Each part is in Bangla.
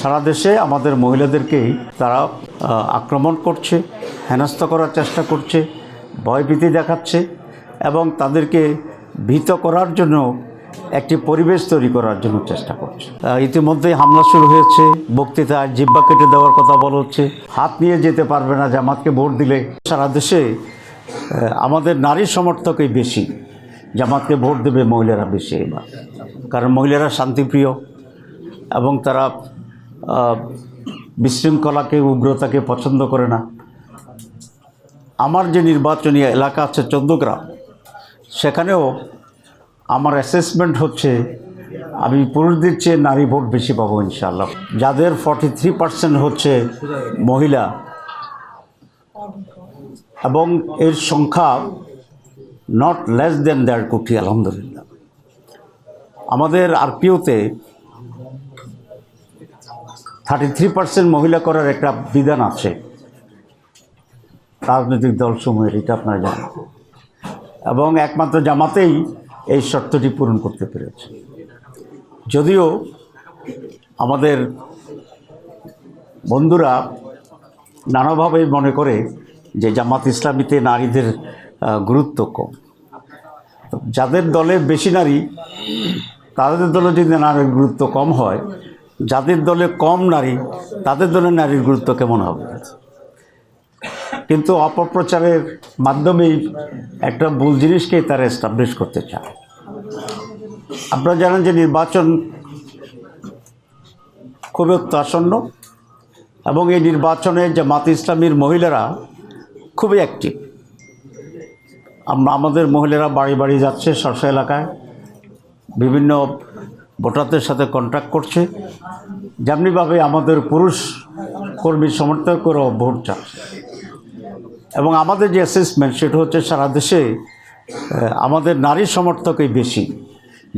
সারা দেশে আমাদের মহিলাদেরকেই তারা আক্রমণ করছে, হেনস্থা করার চেষ্টা করছে, ভয়ভীতি দেখাচ্ছে এবং তাদেরকে ভীত করার জন্য একটি পরিবেশ তৈরি করার জন্য চেষ্টা করছে। ইতিমধ্যেই হামলা শুরু হয়েছে, বক্তৃতায় জিহ্বা কেটে দেওয়ার কথা বলা হচ্ছে, হাত নিয়ে যেতে পারবে না জামাতকে ভোট দিলে। সারা দেশে আমাদের নারী সমর্থকই বেশি, জামাতকে ভোট দেবে মহিলারা বেশি এবার, কারণ মহিলারা শান্তিপ্রিয় এবং তারা বিশৃঙ্খলাকে, উগ্রতাকে পছন্দ করে না। আমার যে নির্বাচনী এলাকা আছে চৌদ্দগ্রাম, সেখানেও আমার অ্যাসেসমেন্ট হচ্ছে আমি পুরুষদের চেয়ে নারী ভোট বেশি পাবো ইনশাআল্লাহ। যাদের 43% হচ্ছে মহিলা এবং এর সংখ্যা নট লেস দেন 1.5 কোটি আলহামদুলিল্লাহ। আমাদের আরপিওতে 33% মহিলা করার একটা বিধান আছে রাজনৈতিক দলসমূহের, এটা আপনারা জানেন, এবং একমাত্র জামাতেই এই শর্তটি পূরণ করতে পেরেছে। যদিও আমাদের বন্ধুরা নানাভাবেই মনে করে যে জামাত ইসলামীতে নারীদের গুরুত্ব কম। যাদের দলে বেশি নারী, তাদের দলে যদি নারীর গুরুত্ব কম হয়, যাদের দলে কম নারী, তাদের দলে নারীর গুরুত্ব কেমন হবে? কিন্তু অপপ্রচারের মাধ্যমেই একটা ভুল জিনিসকেই তারা এস্টাবলিশ করতে চায়। আপনারা জানেন যে নির্বাচন খুবই আসন্ন এবং এই নির্বাচনে জামাত ইসলামীর মহিলারা খুবই অ্যাক্টিভ। আমাদের মহিলারা বাড়ি বাড়ি যাচ্ছে, স্ব এলাকায় বিভিন্ন ভোটারদের সাথে কন্ট্যাক্ট করছে, যেমনিভাবে আমাদের পুরুষ কর্মী সমর্থকরাও ভোট চাচ্ছে। এবং আমাদের যে অ্যাসেসমেন্ট সেটা হচ্ছে সারা দেশে আমাদের নারী সমর্থকই বেশি,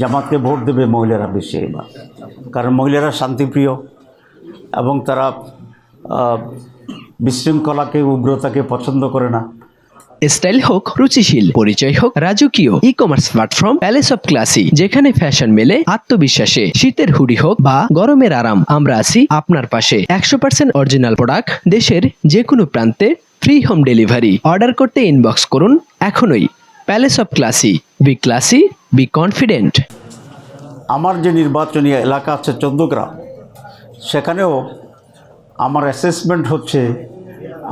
জামাতকে ভোট দেবে মহিলারা বেশি এবার, কারণ মহিলারা শান্তিপ্রিয় এবং তারা বিশৃঙ্খলাকে, উগ্রতাকে পছন্দ করে না। স্টাইল হোক রুচিশীল, পরিচয় হোক রাজকীয়, e commerce platform palace of classy, যেখানে ফ্যাশন মেলে আত্মবিশ্বাসে। শীতের হুডি হোক বা গরমের আরাম, আমরা আছি আপনার পাশে। 100% অরিজিনাল প্রোডাক্ট, দেশের যে কোনো প্রান্তে ফ্রি হোম ডেলিভারি। অর্ডার করতে ইনবক্স করুন এখনই। Palace of classy, B classy, be confident. আমার যে নির্বাচনী এলাকা আছে চৌদ্দগ্রাম, সেখানেও আমার অ্যাসেসমেন্ট হচ্ছে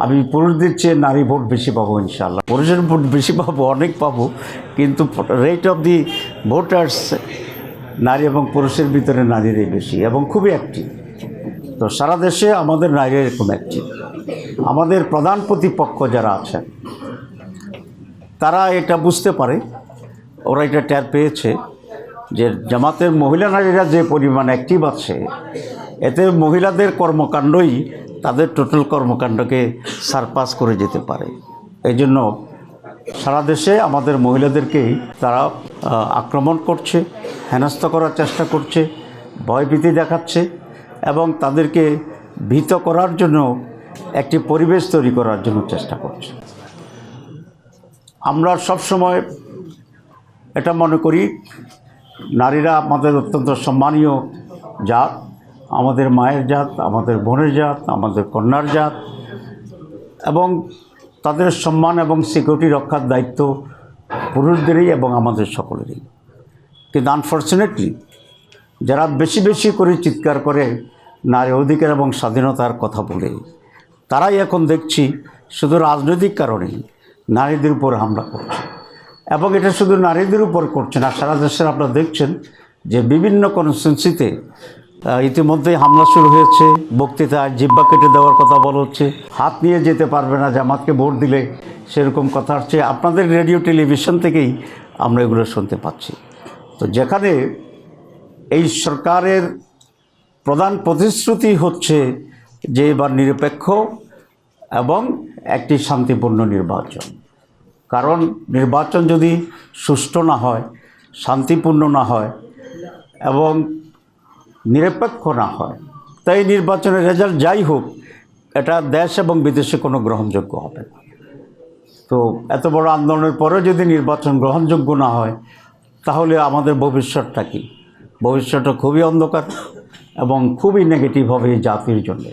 আমি পুরুষদের চেয়ে নারী ভোট বেশি পাবো ইনশাআল্লাহ। পুরুষের ভোট বেশি পাবো, অনেক পাবো, কিন্তু রেট অফ দি ভোটার্স নারী এবং পুরুষের ভিতরে নারীরাই বেশি এবং খুবই অ্যাক্টিভ। তো সারা দেশে আমাদের নারীরা এরকম অ্যাক্টিভ। আমাদের প্রধান প্রতিপক্ষ যারা আছেন তারা এটা বুঝতে পারে, ওরা এটা টের পেয়েছে যে জামাতের মহিলা নারীরা যে পরিমাণ অ্যাক্টিভ আছে, এতে মহিলাদের কর্মকাণ্ডই তাদের টোটাল কর্মকাণ্ডকে সারপাস করে যেতে পারে। এই জন্য সারা দেশে আমাদের মহিলাদেরকেই তারা আক্রমণ করছে, হেনস্থা করার চেষ্টা করছে, ভয়ভীতি দেখাচ্ছে এবং তাদেরকে ভীত করার জন্য একটি পরিবেশ তৈরি করার জন্য চেষ্টা করছে। আমরা সবসময় এটা মনে করি নারীরা আমাদের অত্যন্ত সম্মানীয় জাত, আমাদের মায়ের জাত, আমাদের বোনের জাত, আমাদের কন্যার জাত, এবং তাদের সম্মান এবং সিকিউরিটি রক্ষার দায়িত্ব পুরুষদেরই এবং আমাদের সকলেরই। কিন্তু আনফর্চুনেটলি যারা বেশি বেশি করে চিৎকার করে নারী অধিকার এবং স্বাধীনতার কথা বলে, তারাই এখন দেখছি শুধু রাজনৈতিক কারণেই নারীদের উপর হামলা করছে। এবং এটা শুধু নারীদের উপর করছে না, সারা দেশের আপনারা দেখছেন যে বিভিন্ন কনস্টিটিউয়েন্সিতে ইতিমধ্যেই হামলা শুরু হয়েছে, বক্তৃতায় জিহ্বা কেটে দেওয়ার কথা বলা হচ্ছে, হাত নিয়ে যেতে পারবে না জামাতকে ভোট দিলে, সেরকম কথা আসছে। আপনাদের রেডিও টেলিভিশন থেকেই আমরা এগুলো শুনতে পাচ্ছি। তো যেখানে এই সরকারের প্রধান প্রতিশ্রুতি হচ্ছে যে এবার নিরপেক্ষ এবং একটি শান্তিপূর্ণ নির্বাচন, কারণ নির্বাচন যদি সুষ্ঠু না হয়, শান্তিপূর্ণ না হয় এবং নিরপেক্ষ না হয়, তাই নির্বাচনের রেজাল্ট যাই হোক, এটা দেশ এবং বিদেশে কোনো গ্রহণযোগ্য হবে না। তো এত বড় আন্দোলনের পরেও যদি নির্বাচন গ্রহণযোগ্য না হয়, তাহলে আমাদের ভবিষ্যৎটা কী? ভবিষ্যৎটা খুবই অন্ধকার এবং খুবই নেগেটিভ হবে এই জাতির জন্য।